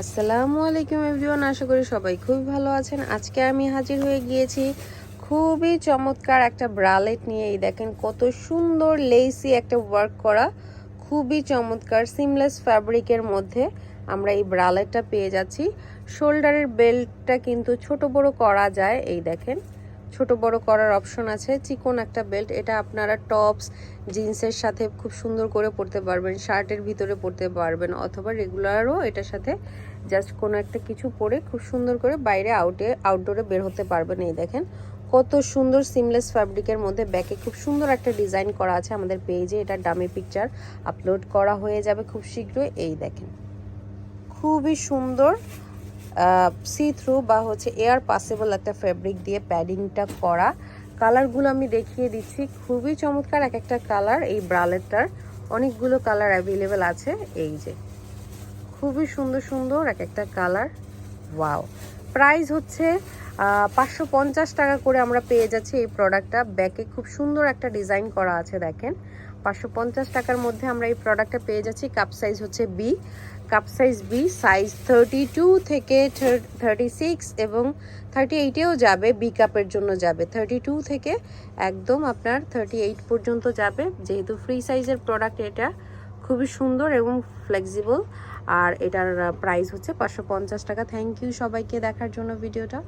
আসসালামু আলাইকুম এভরিওয়ান, আশা করি সবাই খুবই ভালো আছেন। আজকে আমি হাজির হয়ে গিয়েছি খুবই চমৎকার একটা ব্রালেট নিয়ে। এই দেখেন কত সুন্দর লেসি একটা ওয়ার্ক করা, খুবই চমৎকার সিমলেস ফ্যাব্রিকের মধ্যে আমরা এই ব্রালেটটা পেয়ে যাচ্ছি। শোল্ডারের বেল্টটা কিন্তু ছোট বড় করা যায়, এই দেখেন ছোট বড় করার অপশন আছে। চিকন একটা বেল্ট, এটা আপনারা টপস জিন্সের সাথে খুব সুন্দর করে পরতে পারবেন, শার্টের ভিতরে পরতে পারবেন, অথবা রেগুলারও এটার সাথে জাস্ট কোনো একটা কিছু পরে খুব সুন্দর করে বাইরে আউটডোরে বের হতে পারবেন। এই দেখেন কত সুন্দর সিমলেস ফ্যাব্রিকের মধ্যে ব্যাকে খুব সুন্দর একটা ডিজাইন করা আছে। আমাদের পেজে এটা ডামি পিকচার আপলোড করা হয়ে যাবে খুব শীঘ্রই। এই দেখেন খুবই সুন্দর সি থ্রু বা এয়ার পাসেবল একটা ফ্যাব্রিক দিয়ে প্যাডিংটা করা। কালারগুলো আমি দেখিয়ে দিচ্ছি, খুবই চমৎকার এক একটা কালার। এই ব্রালেটটার অনেকগুলো কালার অ্যাভেলেবেল আছে, এই যে খুবই সুন্দর সুন্দর এক একটা কালার। ওয়াও, প্রাইস হচ্ছে 550 টাকা করে আমরা পেয়ে যাচ্ছি এই প্রোডাক্টটা। ব্যাকে খুব সুন্দর একটা ডিজাইন করা আছে, দেখেন 550 টাকার মধ্যে আমরা এই প্রোডাক্টটা পেয়ে যাচ্ছি। কাপ সাইজ হচ্ছে B, cup size B, size 32 থেকে 36 এবং 38এও যাবে। বি কাপের জন্য যাবে 32 থেকে একদম আপনার 38 পর্যন্ত যাবে। যেহেতু ফ্রি সাইজের প্রোডাক্ট, এটা খুবই সুন্দর এবং ফ্লেক্সিবল। আর এটার প্রাইস হচ্ছে 550 টাকা। থ্যাংক ইউ সবাইকে দেখার জন্য ভিডিওটা।